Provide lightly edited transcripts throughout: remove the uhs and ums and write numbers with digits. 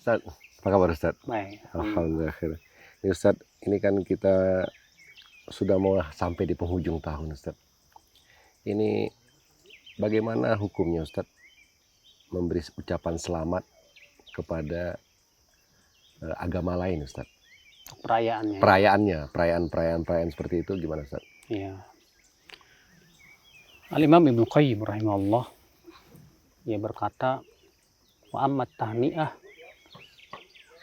Ustaz, apa kabar Ustaz? Baik. Alhamdulillah. Ini Ustaz, ini kan kita sudah mau sampai di penghujung tahun Ustaz. Ini bagaimana hukumnya Ustaz memberi ucapan selamat kepada agama lain Ustaz? Perayaannya. Perayaannya, perayaan seperti itu gimana Ustaz? Ya. Al-Imam Ibnu Qayyim rahimahullah, ia berkata, wa amma tahni'ah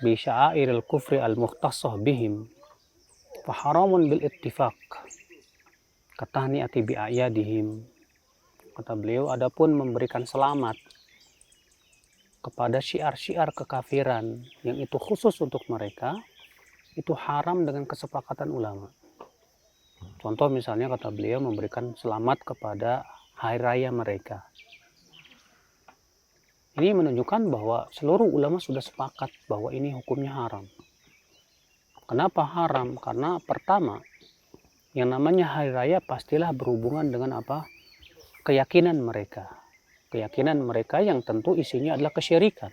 bi sya'airil kufri al-mukhtassah bihim fa haramun bil ittifaq katahni'ati bi a'yadihim. Kata beliau, adapun memberikan selamat kepada syiar-syiar kekafiran yang itu khusus untuk mereka, itu haram dengan kesepakatan ulama. Contoh misalnya kata beliau memberikan selamat kepada hari raya mereka. Ini menunjukkan bahwa seluruh ulama sudah sepakat bahwa ini hukumnya haram. Kenapa haram? Karena pertama, yang namanya hari raya pastilah berhubungan dengan apa? Keyakinan mereka. Keyakinan mereka yang tentu isinya adalah kesyirikan.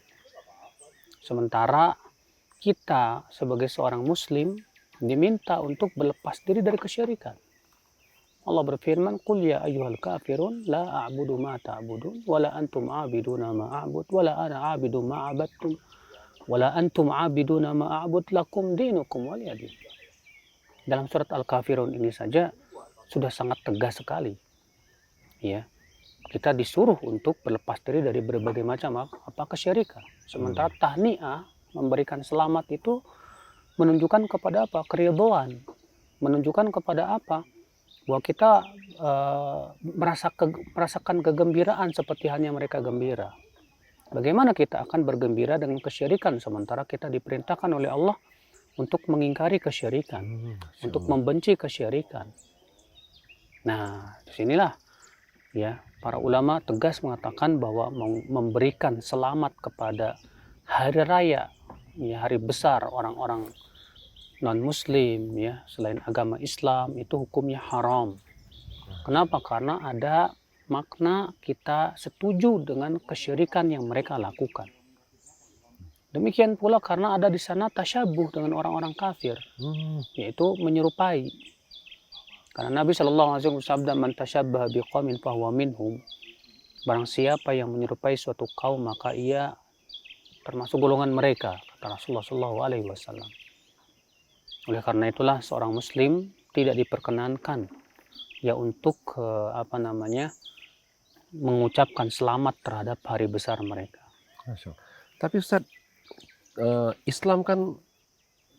Sementara kita sebagai seorang muslim diminta untuk berlepas diri dari kesyirikan. Allah berfirman, "Qul ya ayyuhal kafirun la a'budu ma ta'budun wala antum 'abiduna ma a'bud wala ana 'abidu ma 'abadtum wala antum 'abiduna ma a'bud lakum dinukum waliyadin." Dalam surat Al-Kafirun ini saja sudah sangat tegas sekali. Ya. Kita disuruh untuk berlepas diri dari berbagai macam apa kesyirikan. Sementara tahni'ah, memberikan selamat itu menunjukkan kepada apa? Keridhaan. Menunjukkan kepada apa? Bahwa kita merasakan kegembiraan seperti halnya mereka gembira. Bagaimana kita akan bergembira dengan kesyirikan sementara kita diperintahkan oleh Allah untuk mengingkari kesyirikan, untuk membenci kesyirikan. Nah, disinilah ya para ulama tegas mengatakan bahwa memberikan selamat kepada hari raya, ya, hari besar orang-orang non-muslim ya selain agama Islam itu hukumnya haram. Kenapa? Karena ada makna kita setuju dengan kesyirikan yang mereka lakukan. Demikian pula karena ada di sana tasyabuh dengan orang-orang kafir, yaitu menyerupai. Karena Nabi Shallallahu Alaihi Wasallam bersabda, "Man tashabbaha biqaumin fahuwa minhum." Barang siapa yang menyerupai suatu kaum maka ia termasuk golongan mereka, kata Rasulullah Shallallahu Alaihi Wasallam. Oleh karena itulah seorang muslim tidak diperkenankan ya untuk mengucapkan selamat terhadap hari besar mereka. Tapi Ustaz, Islam kan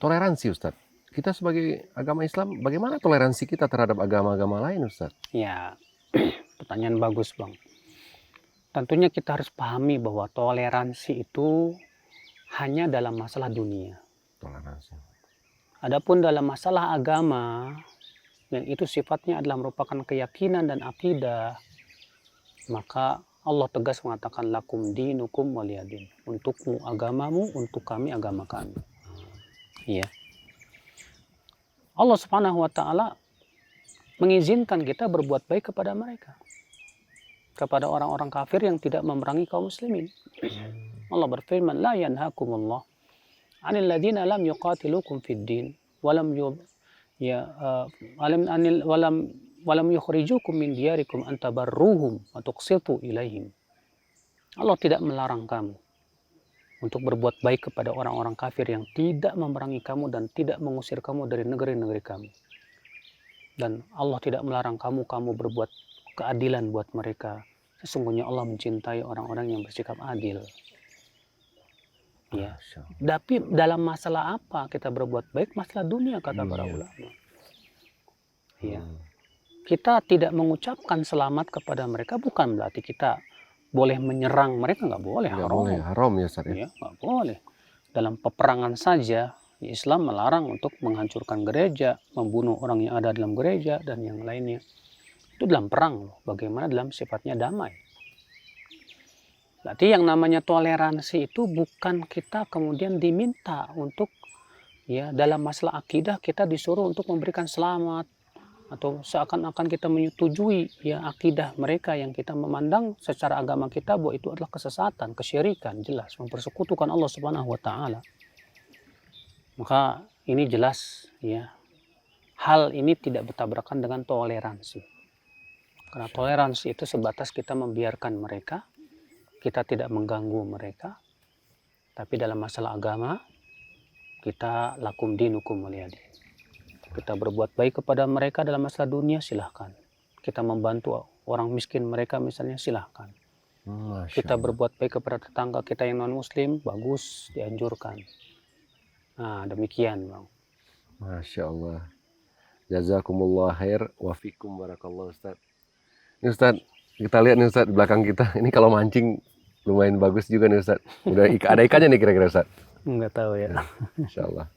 toleransi Ustaz. Kita sebagai agama Islam, bagaimana toleransi kita terhadap agama-agama lain Ustaz? Ya, pertanyaan bagus Bang. Tentunya kita harus pahami bahwa toleransi itu hanya dalam masalah dunia. Toleransi. Adapun dalam masalah agama, yang itu sifatnya adalah merupakan keyakinan dan akidah, maka Allah tegas mengatakan lakum dinukum waliyadin. Untukmu agamamu, untuk kami agama kami. Iya. Allah Subhanahu wa taala mengizinkan kita berbuat baik kepada mereka. Kepada orang-orang kafir yang tidak memerangi kaum muslimin. Allah berfirman, la yanhakumullah 'anil ladzina lam yuqatilukum fid din walam yukhrijukum min diyarikum an tabarruhum wa tuqsitu ilaihim. Allah tidak melarang kamu untuk berbuat baik kepada orang-orang kafir yang tidak memerangi kamu dan tidak mengusir kamu dari negeri-negeri kamu. Dan Allah tidak melarang kamu berbuat keadilan buat mereka. Sesungguhnya Allah mencintai orang-orang yang bersikap adil. Ya. Tapi dalam masalah apa kita berbuat baik? Masalah dunia, kata para ulama. Ya. Kita tidak mengucapkan selamat kepada mereka bukan berarti kita boleh menyerang mereka, nggak boleh. Haram ya Ustaz ya? Nggak boleh. Dalam peperangan saja Islam melarang untuk menghancurkan gereja, membunuh orang yang ada dalam gereja dan yang lainnya. Itu dalam perang loh. Bagaimana dalam sifatnya damai. Berarti yang namanya toleransi itu bukan kita kemudian diminta untuk ya dalam masalah akidah kita disuruh untuk memberikan selamat atau seakan-akan kita menyetujui ya akidah mereka yang kita memandang secara agama kita bahwa itu adalah kesesatan, kesyirikan, jelas mempersekutukan Allah Subhanahu wa taala. Maka ini jelas ya, hal ini tidak bertabrakan dengan toleransi. Karena toleransi itu sebatas kita membiarkan mereka, kita tidak mengganggu mereka. Tapi dalam masalah agama, kita lakum dinukum waliyadin. Kita berbuat baik kepada mereka dalam masalah dunia, silahkan. Kita membantu orang miskin mereka misalnya, silahkan. Kita berbuat baik kepada tetangga kita yang non-muslim, bagus, dianjurkan. Nah, demikian Bang. Masya Allah. Jazakumullah khair wa fikum barakallah Ustaz. Ini Ustaz, kita lihat nih Ustaz di belakang kita. Ini kalau mancing lumayan bagus juga nih Ustaz. Udah ada ikannya nih kira-kira Ustaz. Enggak tahu ya. Insya Allah.